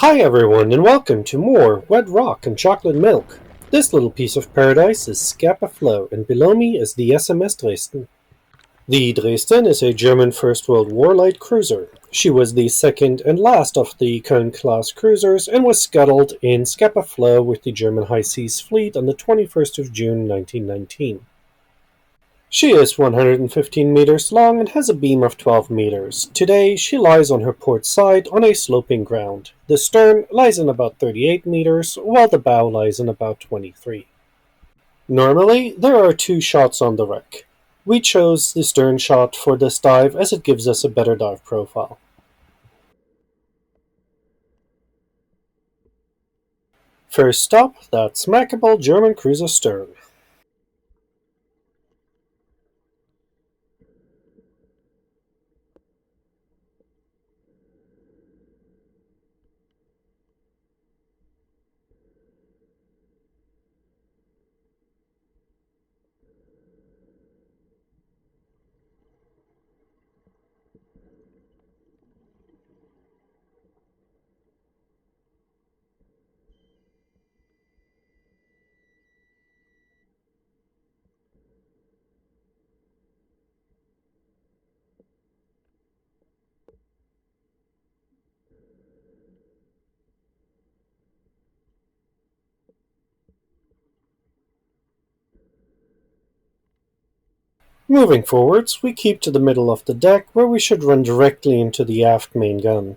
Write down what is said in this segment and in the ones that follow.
Hi everyone and welcome to more Wet Rock and Chocolate Milk. This little piece of paradise is Scapa Flow and below me is the SMS Dresden. The Dresden is a German First World War light cruiser. She was the second and last of the Köln-class cruisers and was scuttled in Scapa Flow with the German High Seas Fleet on the 21st of June 1919. She is 115 meters long and has a beam of 12 meters. Today, she lies on her port side on a sloping ground. The stern lies in about 38 meters, while the bow lies in about 23. Normally, there are two shots on the wreck. We chose the stern shot for this dive as it gives us a better dive profile. First stop, that smackable German cruiser stern. Moving forwards, we keep to the middle of the deck where we should run directly into the aft main gun.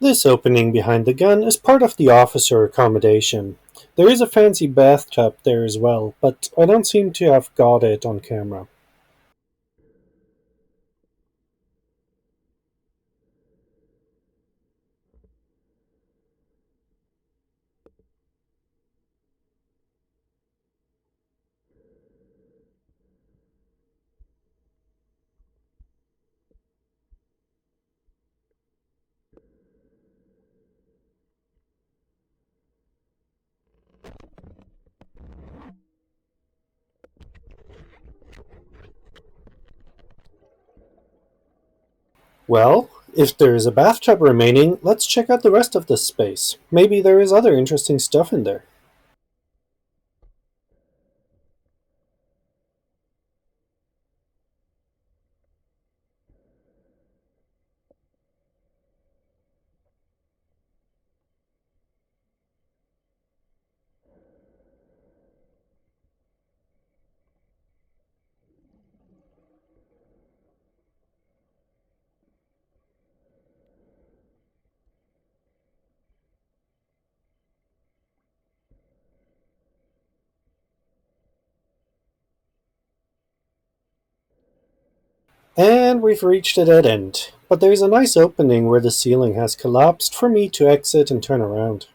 This opening behind the gun is part of the officer accommodation. There is a fancy bathtub there as well, but I don't seem to have got it on camera. Well, if there is a bathtub remaining, let's check out the rest of this space. Maybe there is other interesting stuff in there. And we've reached a dead end. But there is a nice opening where the ceiling has collapsed for me to exit and turn around.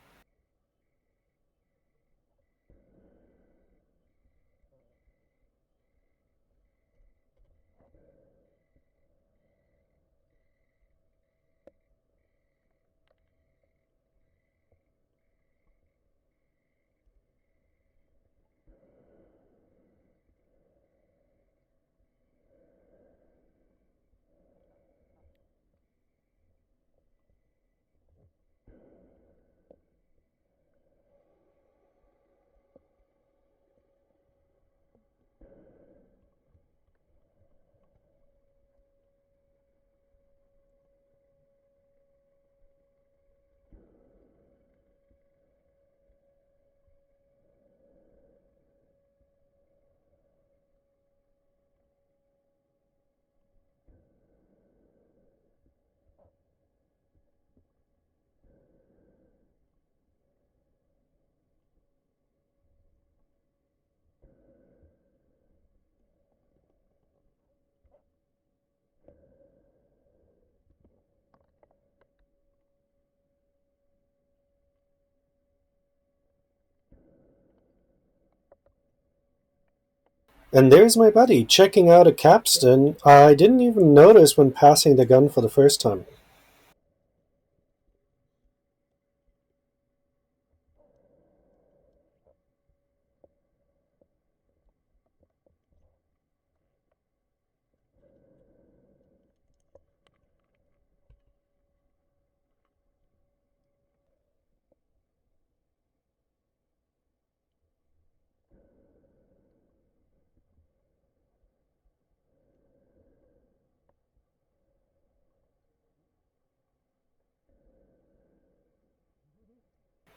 And there's my buddy checking out a capstan I didn't even notice when passing the gun for the first time.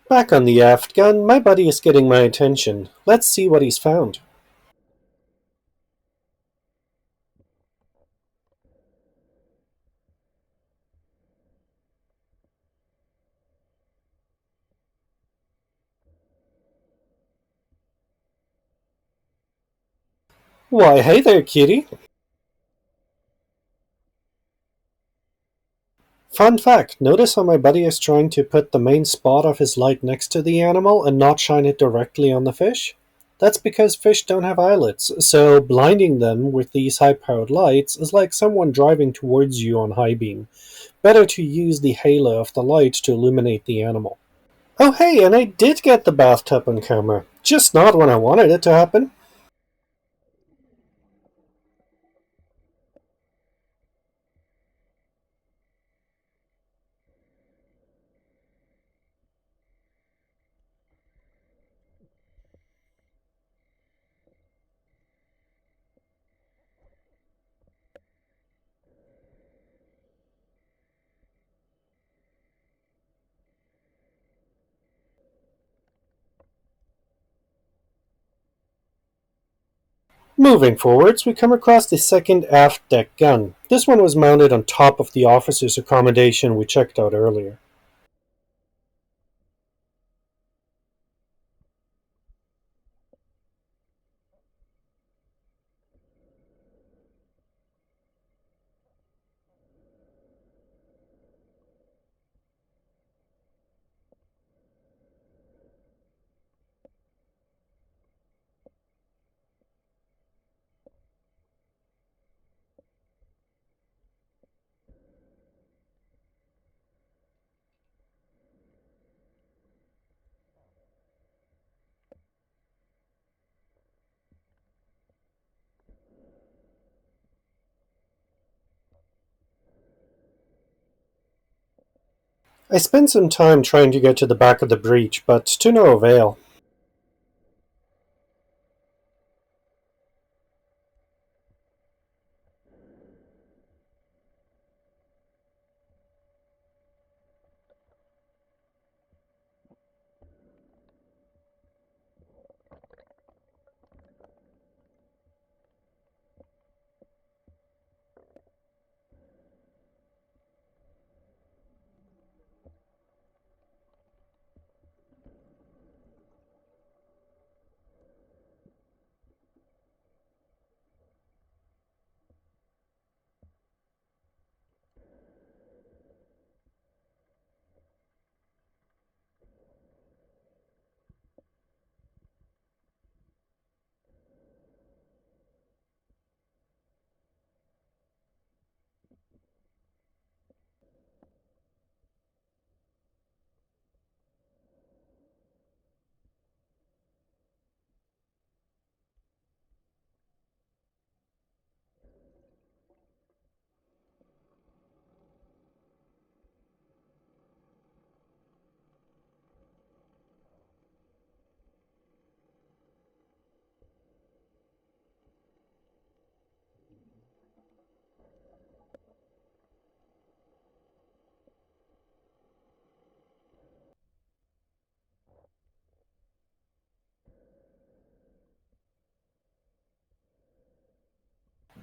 Back on the aft gun, my buddy is getting my attention. Let's see what he's found. Why, hey there, kitty. Fun fact, notice how my buddy is trying to put the main spot of his light next to the animal and not shine it directly on the fish? That's because fish don't have eyelids, so blinding them with these high-powered lights is like someone driving towards you on high beam. Better to use the halo of the light to illuminate the animal. Oh hey, and I did get the bathtub on camera. Just not when I wanted it to happen. Moving forwards, we come across the second aft deck gun. This one was mounted on top of the officer's accommodation we checked out earlier. I spent some time trying to get to the back of the breach, but to no avail.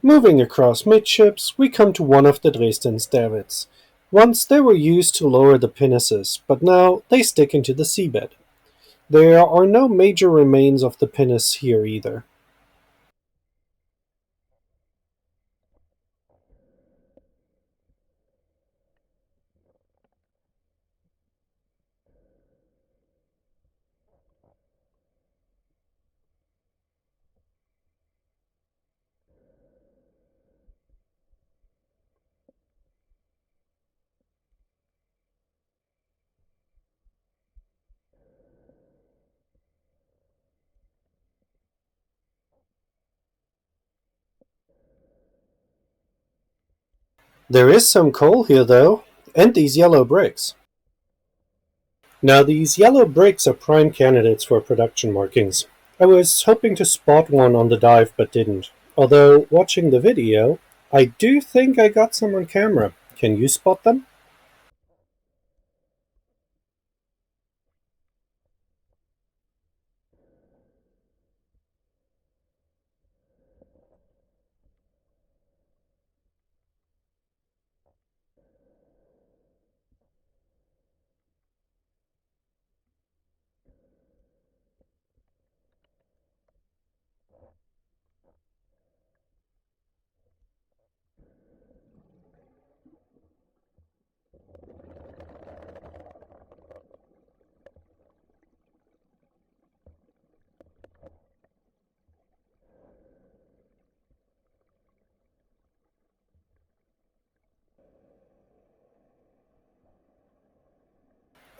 Moving across midships, we come to one of the Dresden's davits. Once they were used to lower the pinnaces, but now they stick into the seabed. There are no major remains of the pinnace here either. There is some coal here, though, and these yellow bricks. Now, these yellow bricks are prime candidates for production markings. I was hoping to spot one on the dive but didn't. Although, watching the video, I do think I got some on camera. Can you spot them?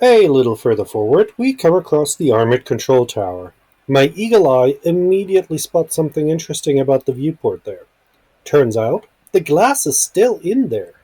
A little further forward, we come across the armored control tower. My eagle eye immediately spots something interesting about the viewport there. Turns out, the glass is still in there.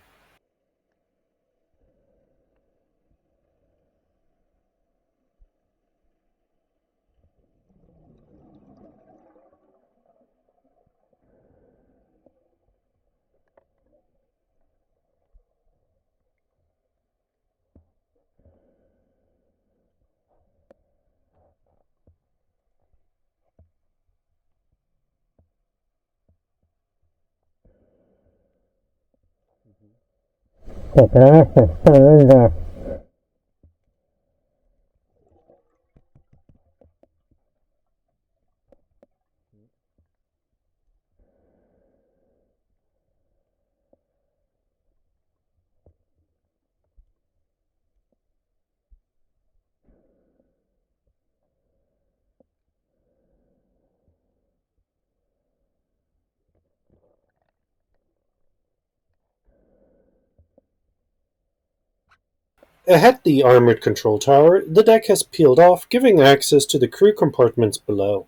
Ahead the armored control tower, the deck has peeled off, giving access to the crew compartments below.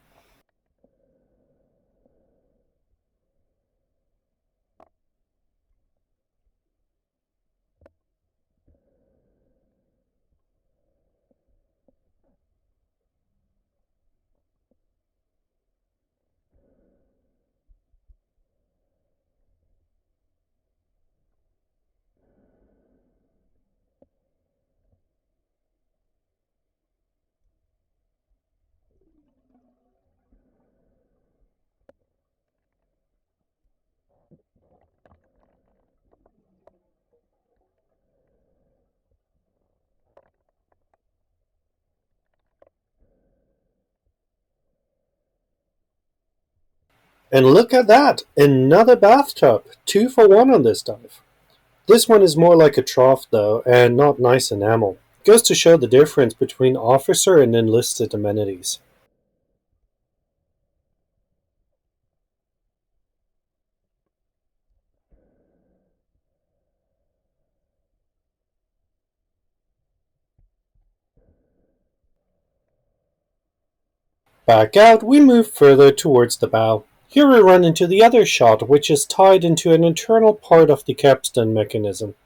And look at that! Another bathtub! 2 for 1 on this dive. This one is more like a trough, though, and not nice enamel. Goes to show the difference between officer and enlisted amenities. Back out, we move further towards the bow. Here we run into the other shot, which is tied into an internal part of the capstan mechanism.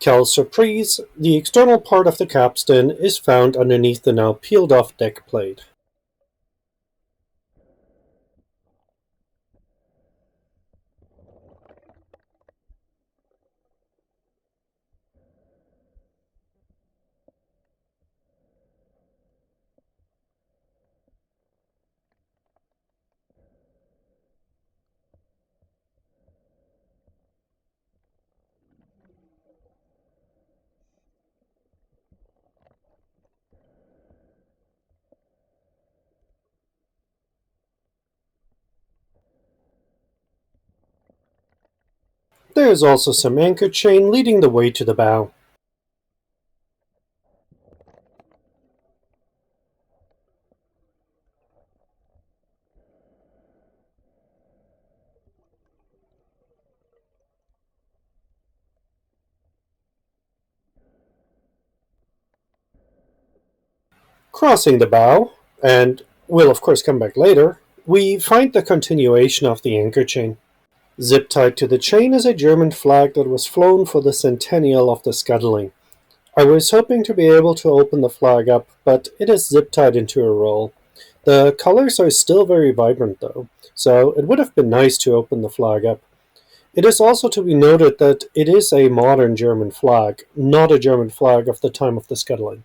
Quelle surprise, the external part of the capstan is found underneath the now peeled off deck plate. There is also some anchor chain leading the way to the bow. Crossing the bow, and we'll of course come back later, we find the continuation of the anchor chain. Zip tied to the chain is a German flag that was flown for the centennial of the scuttling. I was hoping to be able to open the flag up, but it is zip tied into a roll. The colors are still very vibrant though, so it would have been nice to open the flag up. It is also to be noted that it is a modern German flag, not a German flag of the time of the scuttling.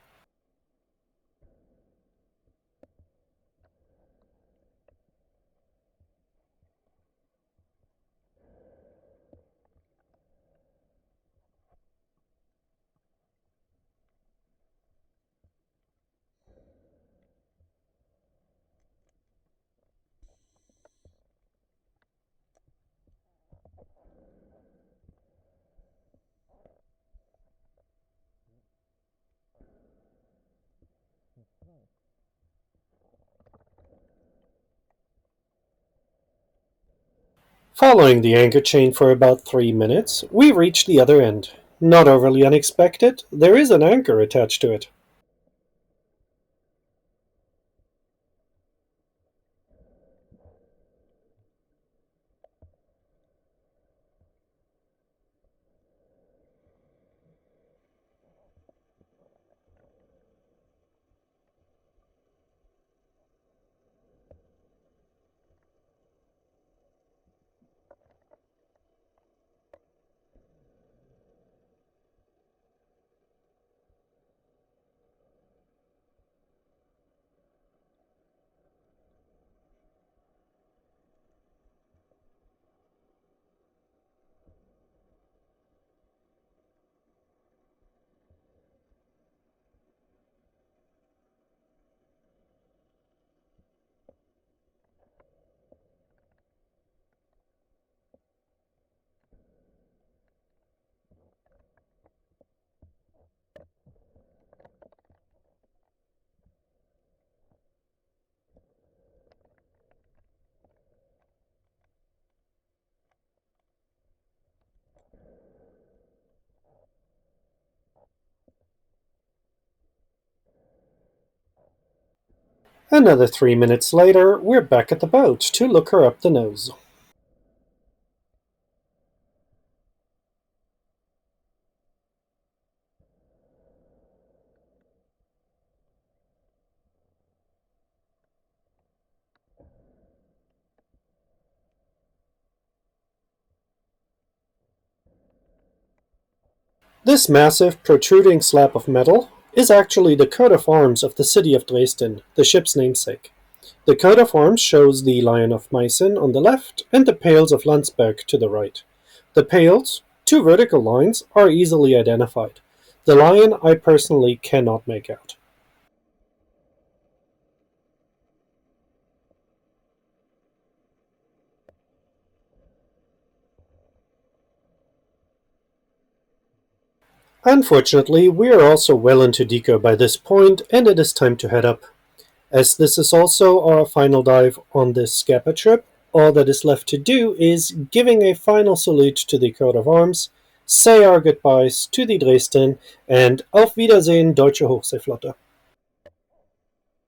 Following the anchor chain for about 3 minutes, we reach the other end. Not overly unexpected, there is an anchor attached to it. Another 3 minutes later, we're back at the boat to look her up the nose. This massive, protruding slab of metal is actually the coat of arms of the city of Dresden, the ship's namesake. The coat of arms shows the Lion of Meissen on the left and the Pales of Landsberg to the right. The pales, two vertical lines, are easily identified. The lion I personally cannot make out. Unfortunately, we are also well into deco by this point, and it is time to head up. As this is also our final dive on this Scapa trip, all that is left to do is giving a final salute to the coat of arms, say our goodbyes to the Dresden, and Auf Wiedersehen, Deutsche Hochseeflotte.